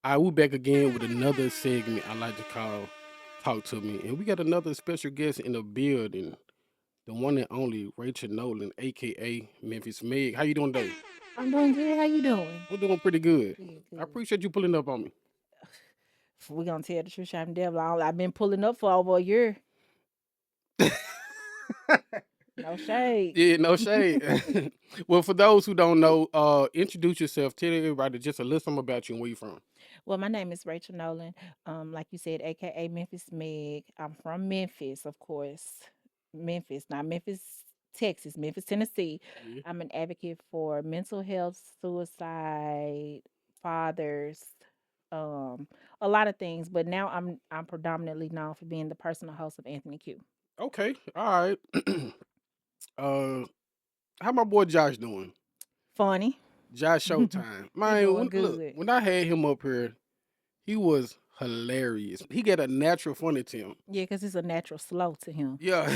I will back again with another segment I like to call Talk to Me. And we got another special guest in the building, the one and only Rachel Nolan, aka Memphis Meg. How you doing today? I'm doing good. How you doing? I'm doing pretty good. Good, I good. appreciate you pulling up on me. If we gonna tell the truth, I'm devil. I've been pulling up for over a year. No shade. Yeah, no shade. Well, for those who don't know, introduce yourself. Tell everybody just a little something about you and where you from. Well, my name is Rachel Nolan. Like you said, aka Memphis Meg. I'm from Memphis, of course. Memphis, not Memphis, Texas, Memphis, Tennessee. Yeah. I'm an advocate for mental health, suicide, fathers, um, a lot of things. But now I'm predominantly known for being the personal host of Anthony Q. Okay. All right. uh, how my boy Josh doing? Funny. Josh Showtime. He Man, doing look, good. when I had him up here, he was hilarious. He got a natural funny to him. Yeah, because it's a natural slow to him. Yeah.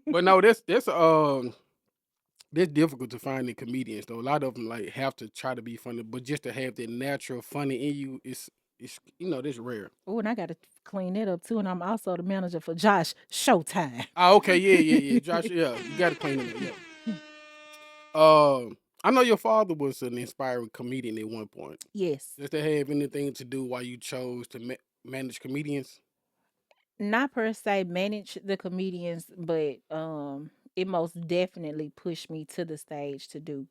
But no, that's difficult to find in comedians though. A lot of them like have to try to be funny, but just to have that natural funny in you it's that's rare. Oh, and I got to clean that up too. And I'm also the manager for Josh Showtime. Ah, okay, yeah. Josh, yeah, you gotta clean it up. Yeah. I know your father was an inspiring comedian at one point. Yes. Does that have anything to do why you chose to manage comedians? Not per se manage the comedians, but it most definitely pushed me to the stage to do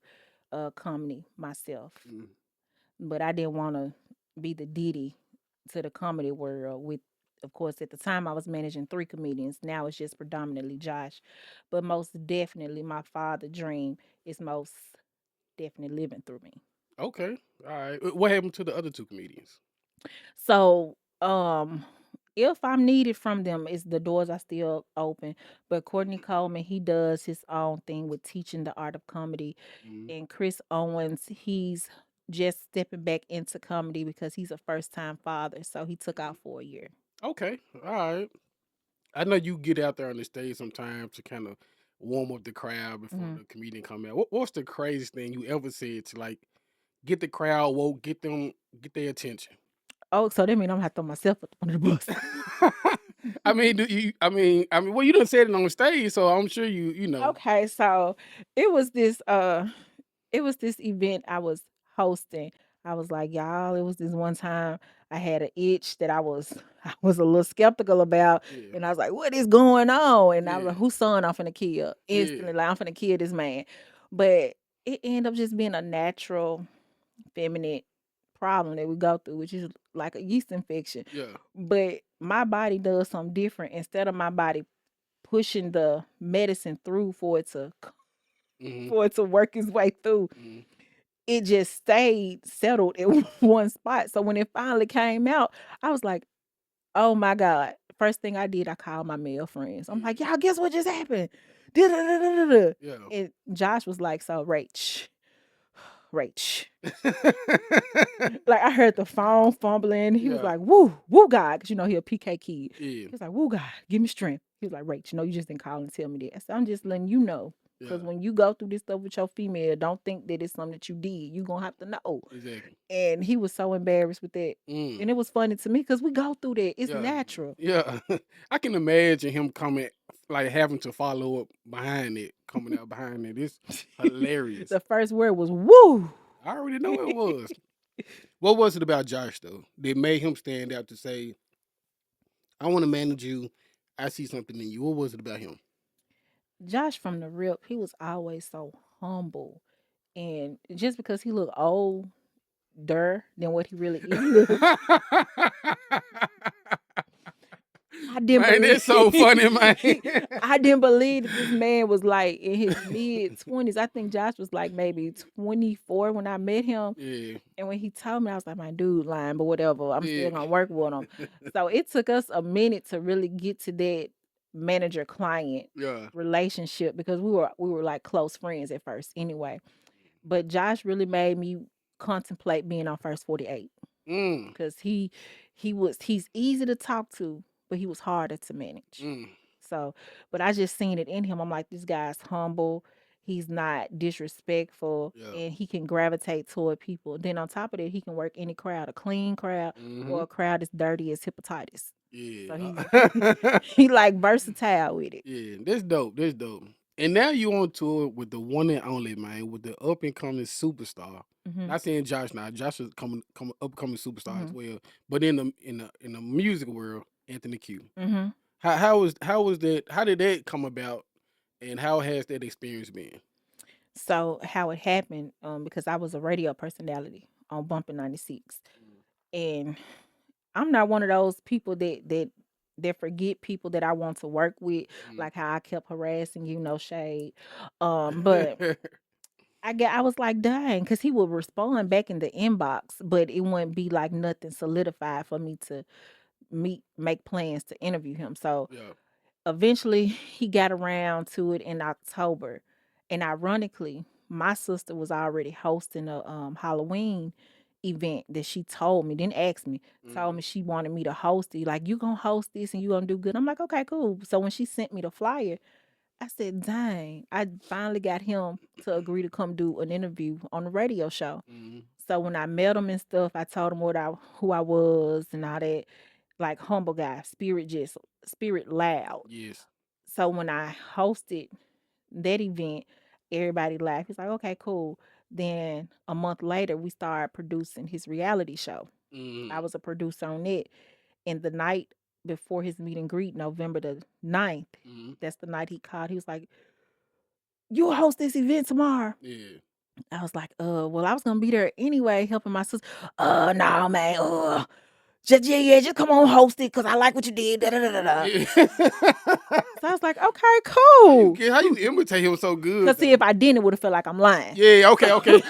comedy myself. Mm. But I didn't want to be the Diddy to the comedy world with, of course, at the time I was managing three comedians. Now it's just predominantly Josh. But most definitely my father dream is most definitely living through me. Okay, all right. What happened to the other two comedians? So, if I'm needed from them, is the doors are still open. But Courtney Coleman, he does his own thing with teaching the art of comedy. Mm. And Chris Owens, he's just stepping back into comedy because he's a first time father. So he took out for a year. Okay, all right. I know you get out there on the stage sometimes to kind of warm up the crowd before Mhm. the comedian come out. What's the craziest thing you ever said to like get the crowd woke, get their attention? Oh, so that means I'm gonna have to throw myself under the bus. I mean, do you? Well, you done said it on the stage, so I'm sure you know. Okay, so it was this it was this event I was hosting. I was like, y'all, it was this one time I had an itch that I was a little skeptical about. Yeah, And I was like, what is going on? And I was yeah, like, whose son I'm finna kill? yeah, Instantly, like I'm finna kill this man. But it ended up just being a natural feminine problem that we go through, which is like a yeast infection. yeah. But my body does something different. Instead of my body pushing the medicine through Hmm. for it to work its way through, Hmm. it just stayed settled in one spot. So when it finally came out, I was like, oh my God. First thing I did, I called my male friends. I'm Yeah, like, y'all, guess what just happened? Da-da-da-da-da-da. yeah. And Josh was like, so Rach. Like I heard the phone fumbling. He was Yeah, like, woo, woo God. Cause he a PK kid. He yeah, was like, woo God, give me strength. He was like, Rach, you just didn't call and tell me that. So I'm just letting you know. yeah. Because when you go through this stuff with your female, don't think that it's something that you did. You're going to have to know. Exactly. And he was so embarrassed with that. Mm. And it was funny to me because we go through that. It's Yeah, natural. yeah. I can imagine him coming, like having to follow up behind it, coming out behind it. It's hilarious. The first word was woo. I already know it was. What was it about Josh though that made him stand out to say, "I want to manage you. I see something in you." What was it about him? Josh from the rip, he was always so humble. And just because he looked older than what he really is, I didn't Man, believe that's so funny, man. I didn't believe that this man was like in his mid 20s. I think Josh was like maybe 24 when I met him. Yeah, And when he told me, I was like, my dude lying, but whatever. I'm yeah, still gonna work with him. So it took us a minute to really get to that manager client yeah. relationship because we were like close friends at first anyway. But Josh really made me contemplate being on first 48 Mm, because he's easy to talk to, but he was harder to manage. mm. So, but I just seen it in him. I'm like, this guy's humble. He's not disrespectful, Yeah. and he can gravitate toward people. Then on top of that, he can work any crowd, a clean crowd or Mm-hmm. a crowd as dirty as hepatitis. So Yeah. he like versatile with it. Yeah, that's dope. That's dope. And now you on tour with the one and only man, with the up and coming superstar. Hmm. Not saying Josh now. Josh is coming upcoming superstar as Hmm. well. But in the music world, Anthony Q. Hmm. How was that? How did that come about? And how has that experience been? So how it happened, because I was a radio personality on Bumpin' 96. And I'm not one of those people that forget people that I want to work with, Mm. like how I kept harassing you, no shade. But I was like, dang, because he would respond back in the inbox, but it wouldn't be like nothing solidified for me to make plans to interview him. So Yeah. eventually he got around to it in October. And ironically, my sister was already hosting a Halloween event that she told me, didn't ask me, told Mm. me she wanted me to host it. Like, you gonna host this and you gonna do good. I'm like, okay, cool. So when she sent me the flyer, I said, dang, I finally got him to agree to come do an interview on the radio show. Mm. So when I met him and stuff, I told him who I was and all that. Like, humble guy, spirit loud. Yes. So when I hosted that event, everybody laughed. He's like, okay, cool. Then a month later, we started producing his reality show. I Mm. was a producer on it. And the night before his meet and greet, November the 9th, Mm. that's the night he called. He was like, you'll host this event tomorrow. Yeah. I was like, well, I was gonna be there anyway, helping my sister. No, man, just yeah, just come on, host it, cause I like what you did. Da da da da da. Yeah. So I was like, okay, cool. How you imitate him so good Cause see, if though? I didn't, it would have felt like I'm lying. Yeah. So, Okay. Okay.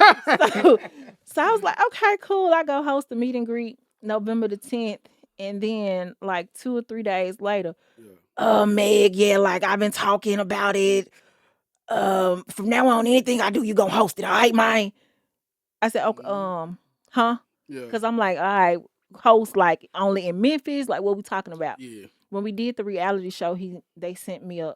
so, so I was like, okay, cool. I go host the meet and greet November the 10th, and then like 2 or 3 days later, Yeah. Meg, yeah, like I've been talking about it. From now on, anything I do, you gonna host it, all right, man? I said, okay, Mm. huh? Yeah. Cause I'm like, all right, host like only in Memphis, like what we talking about? Yeah. When we did the reality show, they sent me a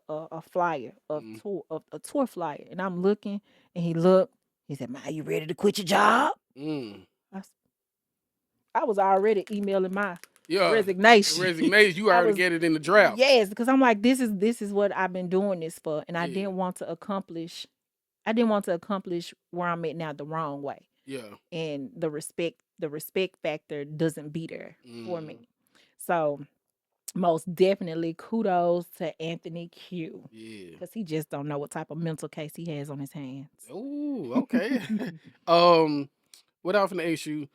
flyer of Mm. tour of a tour flyer, and I'm looking, and he looked. He said, "Man, you ready to quit your job?" Mm. I, s- I was already emailing my Yeah. The resignation. resignation, you I already was get it in the draft. yes, because I'm like, this is what I've been doing this for, and I Yeah. didn't want to accomplish. I didn't want to accomplish where I'm at now the wrong way, Yeah. and the respect factor doesn't be there for Mm. me. So most definitely kudos to Anthony Q, Yeah. because he just don't know what type of mental case he has on his hands. Oh, okay. um, what I was gonna ask you,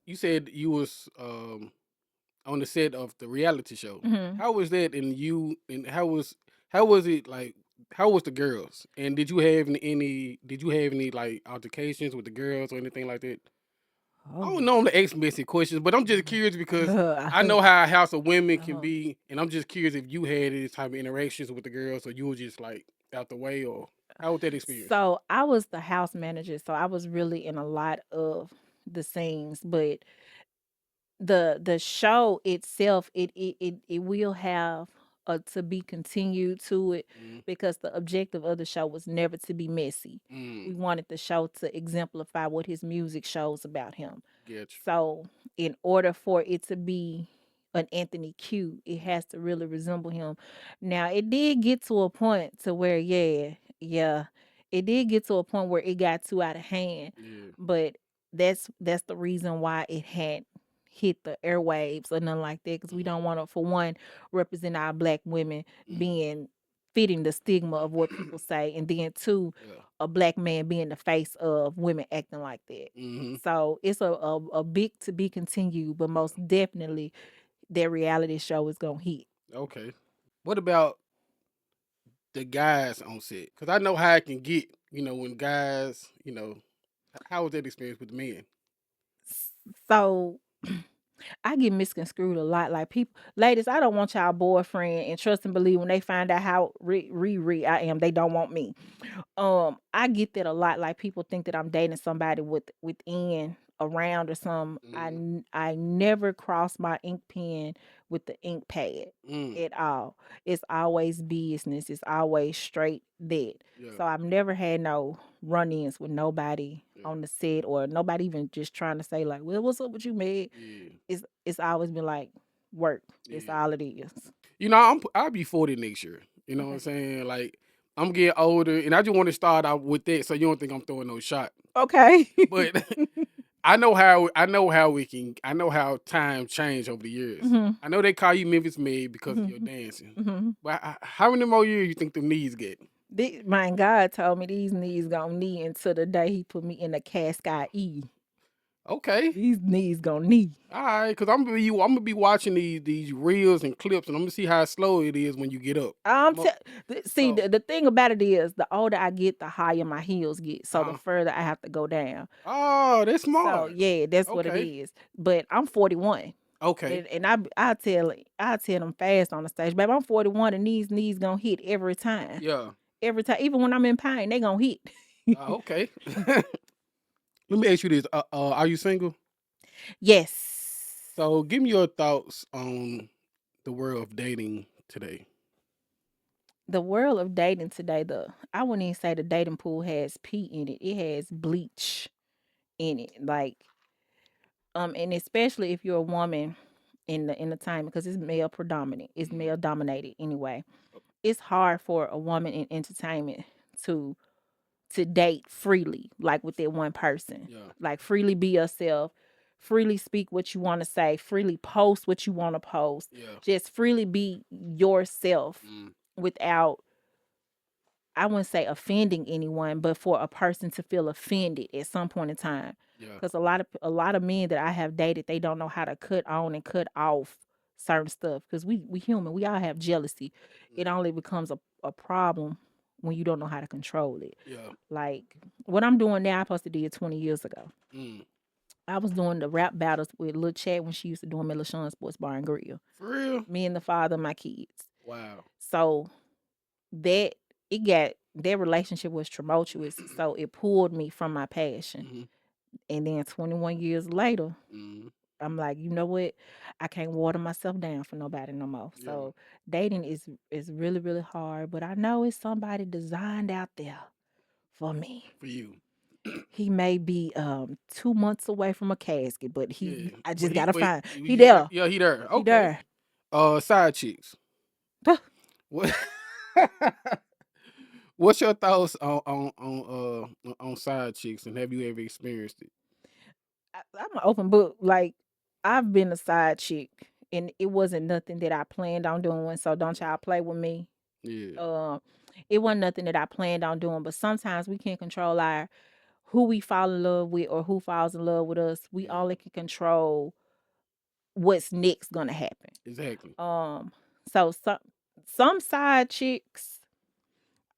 you said you was on the set of the reality show. Hmm. How was that? And how was it like? How was the girls? And did you have any? Did you have any like altercations with the girls or anything like that? I Oh. don't know the ask messy questions, but I'm just curious because I Uh, know how a house of women can uh, be, and I'm just curious if you had any type of interactions with the girls, or you were just like out the way, or how was that experience? so I was the house manager, so I was really in a lot of the scenes, but the show itself, it will have a to be continued to it, Mm. because the objective of the show was never to be messy. We Mm. wanted the show to exemplify what his music shows about him. Get you. So in order for it to be an Anthony Q, it has to really resemble him. Now it did get to a point to where, yeah, it did get to a point where it got too out of hand. Yeah. But that's the reason why it had hit the airwaves or nothing like that, because we Mm. don't want to, for one, represent our black women Mm. being fitting the stigma of what people say, and then two, Yeah. a black man being the face of women acting like that. Mm-hmm. So it's a big to be continued, but most Yeah. definitely that reality show is gonna hit. Okay. What about the guys on set? Because I know how it can get. When guys. How was that experience with the men? So I get misconstrued a lot. Like, people, ladies, I don't want y'all boyfriend, and trust and believe when they find out how I am, they don't want me. I get that a lot. Like, people think that I'm dating somebody within around or something, Mm, I never cross my ink pen with the ink pad mm, at all. It's always business. It's always straight that. yeah, So I've never had no run-ins with nobody yeah, on the set or nobody even just trying to say like, "Well, what's up with you, Meg?" yeah, It's always been like work. That's yeah. all it is. You know, I'll be 40 next year. You know what I'm Okay. saying? Like, I'm getting older, and I just want to start out with that, so you don't think I'm throwing no shot. Okay. But I know how time changed over the years. Mhm. I know they call you Memphis Meg because of your Mhm. dancing. Mhm. But how many more years you think the knees get? My God told me these knees gonna knee until the day he put me in the cast E. Okay. These knees gonna knee. All right, cause I'm gonna be watching these reels and clips, and I'm gonna see how slow it is when you get up. I'm up. See, So, the thing about it is, the older I get, the higher my heels get. So the uh, further I have to go down. oh, that's So smart. yeah, that's what it Okay, is. But I'm 41, okay, and I tell them fast on the stage, baby, I'm 41, and these knees gonna hit yeah, every time. Even when I'm in pain, they gonna hit. okay. Let me ask you this: are you single? Yes. So, give me your thoughts on the world of dating today. The world of dating today, I wouldn't even say the dating pool has pee in it. It has bleach in it. Like, and especially if you're a woman in the time, because it's male predominant, it's Mm, male dominated anyway. It's hard for a woman in entertainment to date freely, like with that one person. yeah, Like freely be yourself, freely speak what you want to say, freely post what you want to post. yeah, Just freely be yourself mm, without, I wouldn't say offending anyone, but for a person to feel offended at some point in time. yeah, Because a lot of men that I have dated, they don't know how to cut on and cut off certain stuff. Because we human, we all have jealousy. It mm, only becomes a problem when you don't know how to control it. yeah, Like what I'm doing now, I supposed to did 20 years ago. mm. I was doing the rap battles with Lil Chad when she used to do them at LaShawn Sports Bar and Grill. For real? Me and the father of my kids. Wow. So that their relationship was tumultuous, so it pulled me from my passion. Hmm. And then 21 years later, Hmm. I'm like, you know what? I can't water myself down for nobody no more. Yeah, So dating is really really hard, but I know it's somebody designed out there for me. for you. He may be 2 months away from a casket, but Yeah, I but just gotta but find he you got there. yeah he there. He Okay. there. Side chicks. What? What's your thoughts on side chicks, and have you ever experienced it? I'm an open book. Like I've been a side chick, and it wasn't nothing that I planned on doing. So don't Yeah, y'all play with me. yeah, Um, it wasn't nothing that I planned on doing. But sometimes we can't control our who we fall in love with or who falls in love with us. We yeah. only can control what's next gonna happen. Exactly. Um, so some side chicks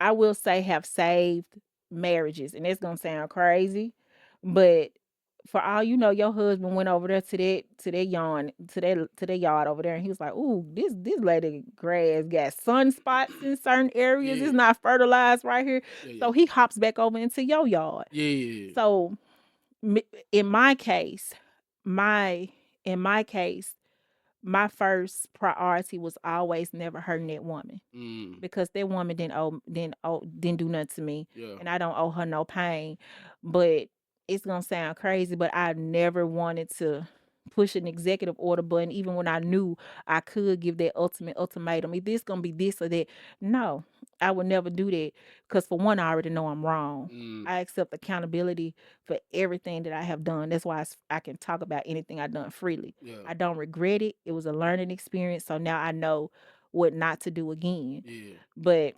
I will say have saved marriages, and it's gonna sound crazy, but for all you know, your husband went over there to that yard over there, and he was like, "Ooh, this lady grass got sunspots in certain areas. It's Yeah, not fertilized right here." yeah, yeah, So he hops back over into your yard. yeah, yeah. Yeah. So in my case, my in my case, my first priority was always never hurting that woman Mm, because that woman didn't do nothing to me, yeah, and I don't owe her no pain. But it's gonna sound crazy, but I never wanted to push an executive order button, even when I knew I could give that ultimate ultimatum. If this gonna be this or that, no, I would never do that because for one, I already know I'm wrong. mm, I accept accountability for everything that I have done. That's why I can talk about anything I've done freely. yeah, I don't regret it. It was a learning experience. So now I know what not to do again. yeah, But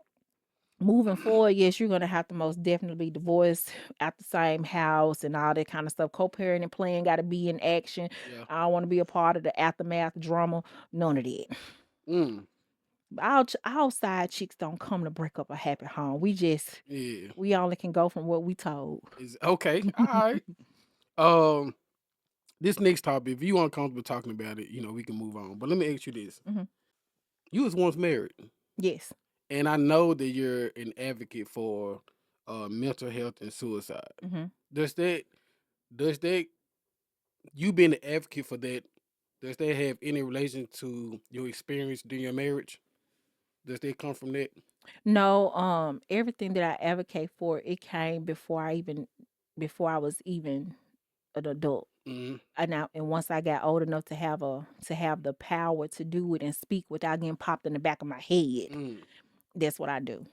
moving forward, yes, you're gonna have to most definitely be divorced at the same house and all that kind of stuff. Co-parenting plan got to be in action. yeah. I don't want to be a part of the aftermath drama. None of that. Mm, Our side chicks don't come to break up a happy home. yeah. We only can go from what we told. Is okay. All right. Um, this next topic, if you uncomfortable talking about it, we can move on. But let me ask you this: Hmm. you was once married, Yes. and I know that you're an advocate for mental health and suicide. Hmm. Does that does that you being an advocate for that, does that have any relation to your experience during your marriage? Does that come from that? No, everything that I advocate for, it came before I was even an adult. Mm, And once I got old enough to have the power to do it and speak without getting popped in the back of my head, mm. that's what I do.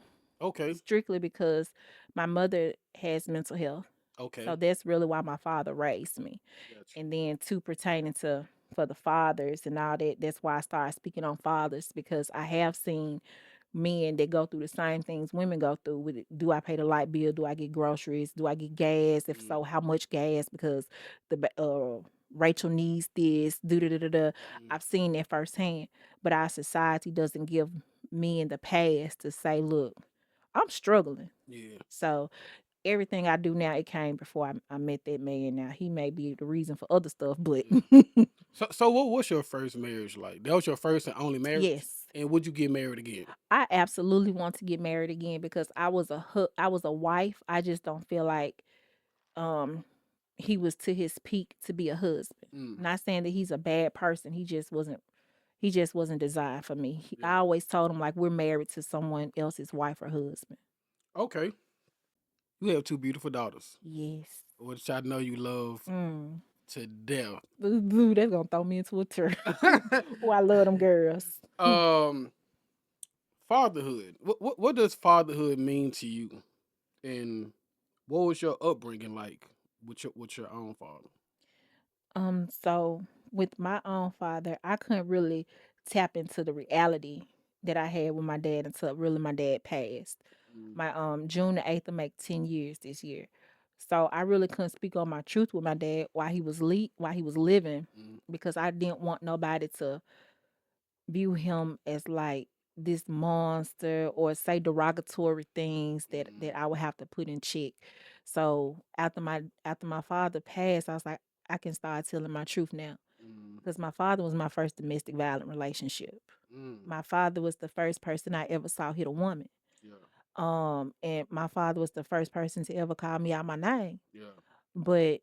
Okay. Strictly because my mother has mental health. So Okay. that's really why my father raised me. Gotcha. And then to pertaining to for the fathers and all that, that's why I started speaking on fathers because I have seen men that go through the same things women go through with it. Do I pay the light bill? Do I get groceries? Do I get gas? If Mm, so, how much gas? Because Rachel needs this. Do da da da da. mm. I've seen that firsthand. But our society doesn't give men the pass to say, look, I'm struggling. Yeah. So everything I do now, it came before I met that man. Now he may be the reason for other stuff, but Yeah. So what was your first marriage like? That was your first and only marriage? yes, And would you get married again? I absolutely want to get married again because I was a wife. I just don't feel like um he was to his peak to be a husband. Mm, Not saying that he's a bad person. He just wasn't designed for me. I yeah. always told him like we're married to someone else's wife or husband. Okay. You have two beautiful daughters, Yes. which I know you love Mm. to death. Ooh, that's gonna throw me into a tear. Oh, I love them girls. um, Fatherhood. What does fatherhood mean to you? And what was your upbringing like with your own father? So with my own father, I couldn't really tap into the reality that I had with my dad until really my dad passed. Mm, My June the 8th will make 10 years this year. So I really couldn't speak on my truth with my dad while he was living mm, because I didn't want nobody to view him as like this monster or say derogatory things mm, that I would have to put in check. So after my father passed, I was like, I can start telling my truth now mm, because my father was my first domestic violent relationship. mm. My father was the first person I ever saw hit a woman. Yeah. And my father was the first person to ever call me out my name. Yeah. But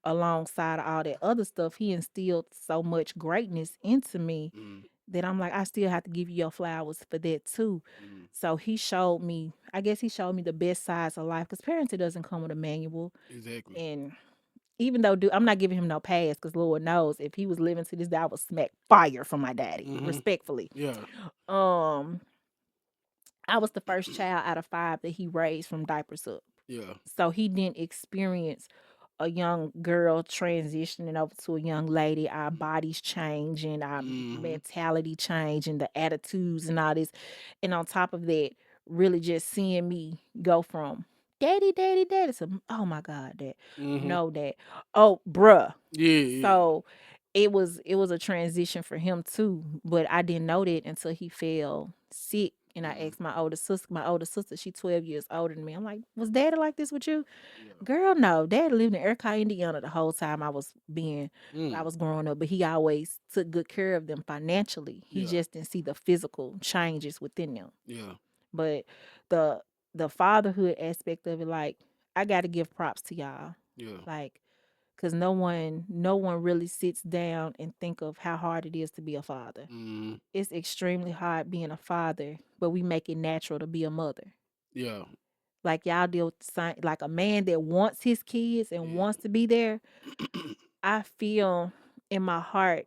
alongside all that other stuff, he instilled so much greatness into me Mm, that I'm like, I still have to give you your flowers for that too. mm. So he showed me, I guess he showed me the best sides of life because parenting doesn't come with a manual. Exactly. And even though I'm not giving him no pass because Lord knows if he was living to this day, I would smack fire from my daddy, Mm-hmm. respectfully. Yeah. Um, I was the first child out of five that he raised from diapers up. Yeah. So he didn't experience a young girl transitioning over to a young lady, our bodies changing, our Mm-hmm. mentality changing, the attitudes and all this. And on top of that, really just seeing me go from daddy, daddy, daddy to oh my God, dad. Mm-hmm. No, dad. Oh, bruh. Yeah. Yeah. So it was a transition for him too, but I didn't know that until he fell sick. And I Mm-hmm. asked my older sister, she 12 years older than me. I'm like, was daddy like this with you? Yeah. Girl, no. Dad lived in Erica, Indiana the whole time I Mm. was growing up, but he always took good care of them financially. He Yeah. just didn't see the physical changes within them. Yeah. But the the fatherhood aspect of it, like, I gotta give props to y'all. Yeah. Like, cause no one really sits down and think of how hard it is to be a father. Mm-hmm. It's extremely hard being a father, but we make it natural to be a mother. Yeah. Like y'all deal with the same, like a man that wants his kids and Yeah. wants to be there. I feel in my heart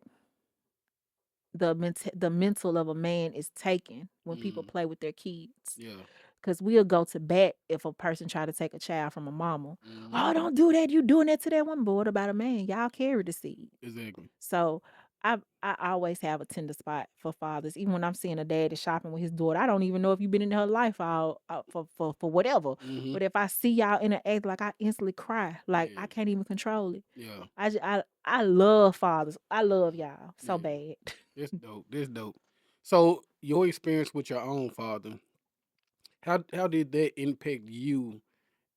the mental of a man is taken when people Mm. play with their kids. Yeah. Cause we'll go to bat if a person try to take a child from a mama. Mm-hmm. Oh, don't do that. You doing that to that woman. But what about a man? Y'all carry the seed. Exactly. So I always have a tender spot for fathers. Even when I'm seeing a dad is shopping with his daughter, I don't even know if you've been in her life all, for whatever. Mm-hmm. But if I see y'all interact, like I instantly cry. Like I Yeah. can't even control it. Yeah. I love fathers. I love y'all so Yeah. bad. That's dope. That's dope. So your experience with your own father, how did that impact you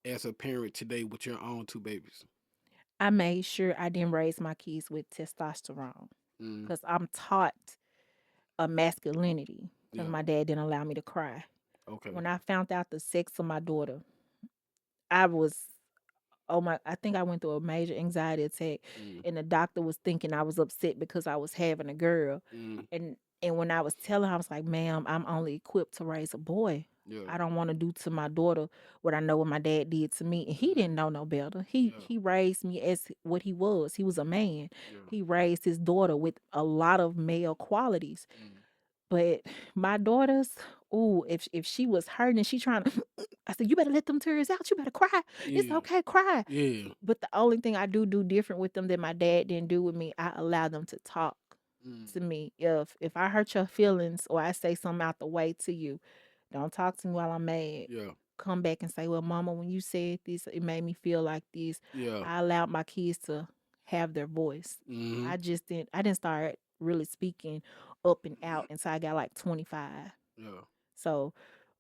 as a parent today with your own two babies? I made sure I didn't raise my kids with testosterone Mm. because I'm taught a masculinity because Yeah. my dad didn't allow me to cry. Okay. When I found out the sex of my daughter, I was oh my, I think I went through a major anxiety attack, Mm, and the doctor was thinking I was upset because I was having a girl. mm, And when I was telling her, I was like, ma'am, I'm only equipped to raise a boy. yeah. I don't want to do to my daughter what I know what my dad did to me. And he Mm, didn't know no better. He yeah. he raised me as what he was. He was a man. Yeah. He raised his daughter with a lot of male qualities. Mm, But my daughters, ooh, if she was hurting and she trying to, I said, you better let them tears out. You better cry. It's yeah. okay, cry. Yeah. But the only thing I do different with them that my dad didn't do with me, I allow them to talk Mm, to me. If I hurt your feelings or I say something out the way to you, don't talk to me while I'm mad. yeah. Come back and say, well, mama, when you said this, it made me feel like this. Yeah. I allowed my kids to have their voice. Mm-hmm. I didn't start really speaking up and out until I got like 25. Yeah. So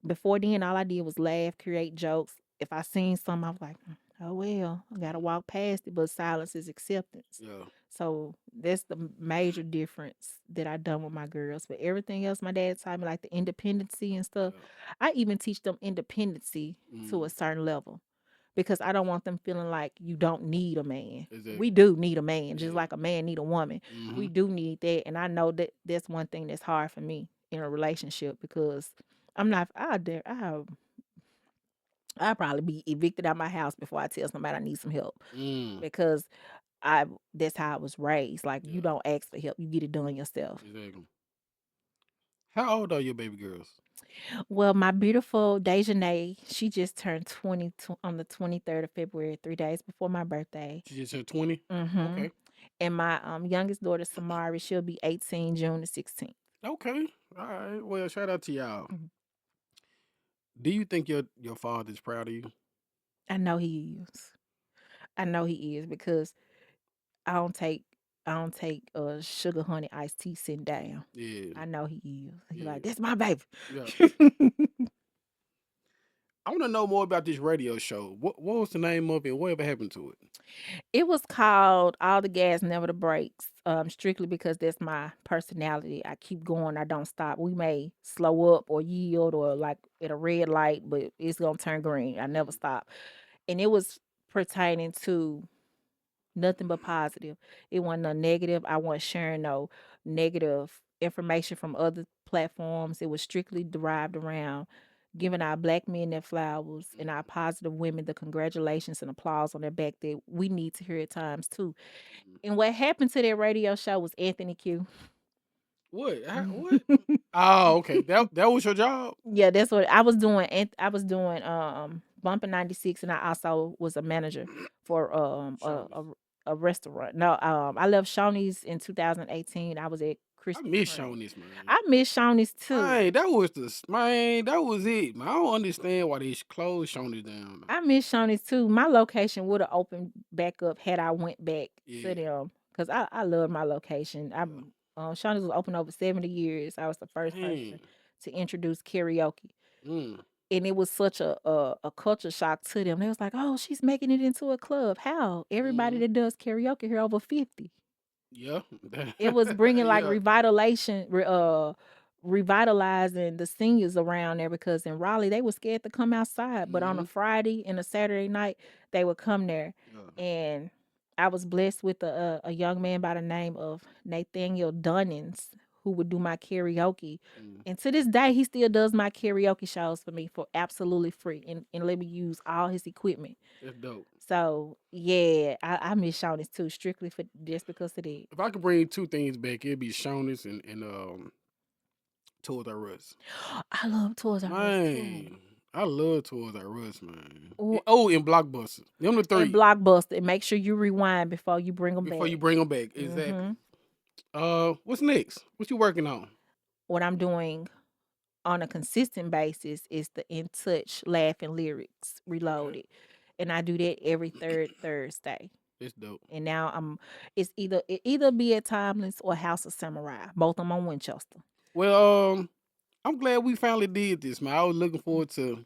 before then, all I did was laugh, create jokes. If I seen something, I was like, oh well, I gotta Mm, walk past it. But silence is acceptance. yeah. So that's the major difference that I done with my girls. But everything else, my dad taught me like the independency and stuff. Yeah. I even teach them independency to a Mm, certain level because I don't want them feeling like you don't need a man. We exactly. do need a man, just Yeah. like a man need a woman. Mm-hmm. We do need that, and I know that that's one thing that's hard for me in a relationship because I'm not. I'll probably be evicted out my house before I tell somebody I need some help Mm, because I that's how I was raised. Like you yeah. don't ask for help, you get it done yourself. Exactly. How old are your baby girls? Well, my beautiful Dejanay, she just turned 20 on the 23rd of February, 3 days before my birthday. She just turned 20. Mm-hmm. Okay. And my youngest daughter, Samari, she'll be 18 June the 16th. Okay. All right. Well, shout out to y'all. Mhm. Do you think your father's proud of you? I know he is. I know he is because I don't take I don't take sugar honey iced tea sitting down. Yeah. I know he is. He like, Yeah. that's my baby. Yeah. I want to know more about this radio show. What was the name of it? Whatever happened to it? It was called All the Gas, Never the Brakes. Strictly because that's my personality. I keep going, I don't stop. We may slow up or yield or like at a red light, but it's gonna turn green. I never Mm, stop. And it was pertaining to nothing but positive. It wasn't a negative. I wasn't sharing no negative information from other platforms. It was strictly derived around giving our black men their flowers and our mm, positive women the congratulations and applause on their back that we need to hear at times too. mm. And what happened to that radio show was Anthony Q. What? What? Oh, okay. That was your job. Yeah, that's what I was doing. I was doing Bumping 96, and I also was a manager for Shoney's. a restaurant. No, I left Shoney's in 2018. I was at I Krispy miss Kreme. Shoney's, man. I miss Shoney's too. Man, that was man. That was it, man. I don't understand why they closed Shoney's down, man. I miss Shoney's too. My location would have opened back up had I went back to Yeah, them because I love my location. yeah. Shoney's was open over 70 years. I was the first Dang. person to introduce karaoke. Mm, And it was such a culture shock to them. They was like, "Oh, she's making it into a club. How? Everybody mm, that does karaoke here over 50." yeah. It was bringing like Yeah. revitalizing the seniors around there because in Raleigh they were scared to come outside, but on a Mm-hmm. Friday and a Saturday night they would come there. Yeah. And I was blessed with a young man by the name of Nathaniel Dunnings who would do my karaoke. Mm, And to this day, he still does my karaoke shows for me for absolutely free and let me use all his equipment. that's dope. So yeah, I miss Shoney's too, strictly for just because of that. If I could bring two things back, it'd be Shoney's and Toys R Us. I love Toys R Us too. Man, I love Toys R Us, man. Ooh, Oh, and Blockbuster. Them the and three Blockbuster. And make sure you rewind before you bring them before back. you bring them back. Hmm. Exactly. What's next? What you working on? What I'm doing on a consistent basis is the In Touch Laugh and Lyrics Okay, Reloaded. And I do that every third Thursday. that's dope. And now it either be at Timeless or House of Samurai. Both of them on Winchester. Well, I'm glad we finally did this, man. I was looking forward to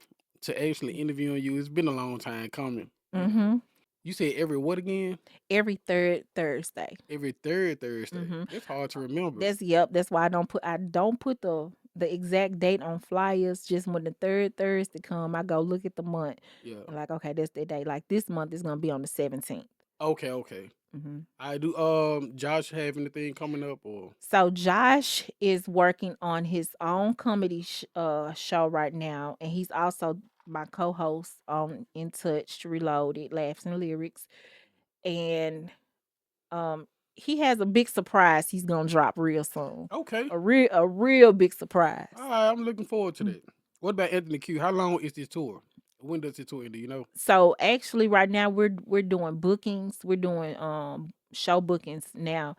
actually interviewing you. It's been a long time coming. You know, Mm-hmm. you said every what again? Every third Thursday. Every third Thursday. Mm-hmm. That's hard to remember. That's yep. That's why I don't put the the exact date on flyers. Just when the third Thursday come, I go look at the month Yeah. and like, okay, that's the day. Like this month is gonna be on the 17th. Okay, okay. Hmm. I do. Josh have anything coming up or? So Josh is working on his own comedy show right now, and he's also my co-host on In Touch, Reloaded, Laughs and Lyrics, and um he has a big surprise he's gonna drop real soon. Okay. A real big surprise. All right, I'm looking forward to that. What about Anthony Q? How long is this tour? When does the tour end? Do you know? So actually right now we're doing bookings. We're doing show bookings now.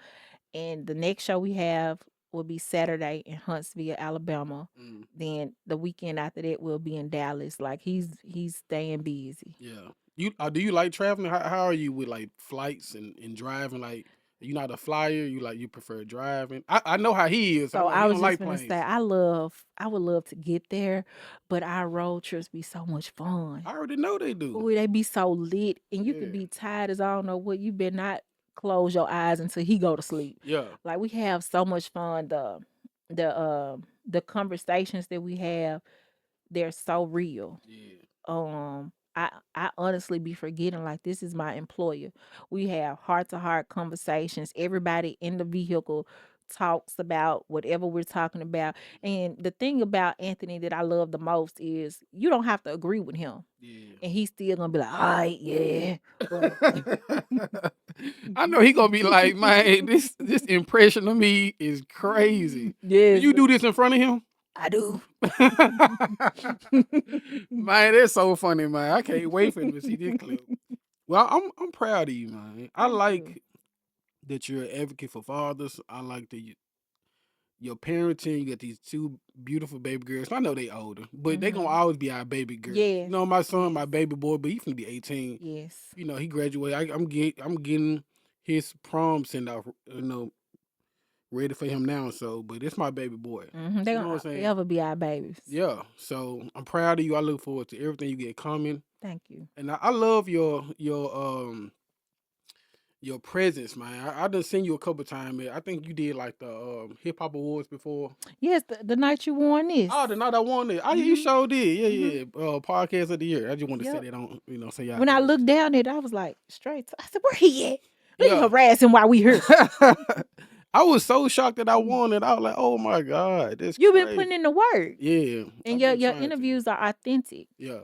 And the next show we have will be Saturday in Huntsville, Alabama. Mm, Then the weekend after that will be in Dallas. Like he's staying busy. yeah. You do you like traveling? How are you with like flights and driving? Like you not a flyer? You prefer driving? I know how he is. I So know I he was don't just like gonna say planes. I would love to get there, but our road trips be so much fun. I already know they do. Ooh, they be so lit, and you could Yeah. be tired as I don't know what. You better not close your eyes until he go to sleep. Yeah. Like we have so much fun. The conversations that we have, they're so real. Yeah. I honestly be forgetting like this is my employer. We have heart to heart conversations. Everybody in the vehicle talks about whatever we're talking about. And the thing about Anthony that I love the most is you don't have to agree with him. Yeah. And he's still gonna be like, all right, yeah. But I know he gonna be like, man, this impression of me is crazy. Do yes, you do this in front of him? I do. Man, that's so funny, man. I can't wait for him to see this clip. Well, I'm proud of you, man. I Thank you. like that you're an advocate for fathers. I like that your parenting. You got these two beautiful baby girls. I know they older, but they gonna Hmm. always be our baby girls. You Yes. know, my son, my Yes. baby boy, but he finna be 18. Yes. You know, he graduated. I'm getting his prom sent out. You know, ready for him now. So, but it's my baby boy. They You know what gonna I'm saying? forever be our babies. Yeah. So I'm proud of you. I look forward to everything you get coming, Thank you. and I love your presence, man. I done seen you a couple times. Man. I think you did like the hip hop awards before. Yes, the night you won this. Oh, the night I won it. Oh, yeah, you Hmm. sure did. Yeah, Hmm. yeah. Podcast of the year. I just want to say Yep. that on, say y'all When I heard. looked down at it, I was like, straight. I said, where he at? Let me Yeah. harass him while we here. I was so shocked that I won it. I was like, oh my God, that's You've been crazy. putting in the work. Yeah. And I've your been your trying to. interviews are authentic. Yeah.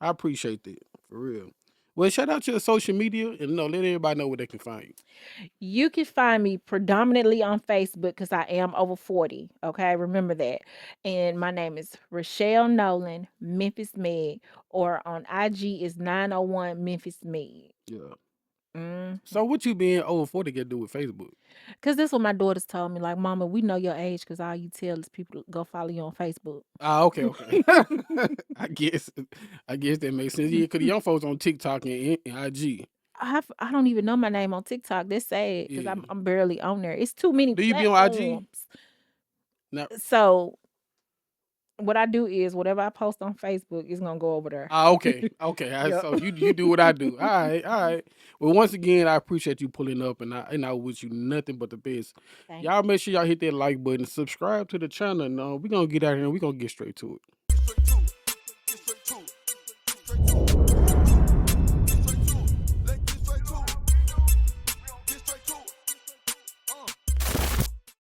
I appreciate that. For real. Well, shout out to your social media and let everybody know where they can find you. You can find me predominantly on Facebook because I am over 40. Okay, remember that. And my name is Rochelle Nolan, Memphis Meg, or on IG is 901 Memphis Meg. Yeah. Mm. So what you being over 40 got to do with Facebook? Cause that's what my daughters told me. Like, Mama, we know your age because all you tell is people to go follow you on Facebook. Ah, okay, okay. I guess that makes sense. Yeah, because the young folks on TikTok and IG. I don't even know my name on TikTok. That's sad because Yeah. I'm barely on there. It's too many Do you be on IG? platforms. No. So what I do is whatever I post on Facebook is gonna go over there. Ah, okay. Okay. Yep. So you do what I do. All right, all right. Well, once again, I appreciate you pulling up and I wish you nothing but the best. Thank Y'all make sure y'all hit that like button, subscribe to the channel, and we're gonna get out here and we're gonna get straight to it.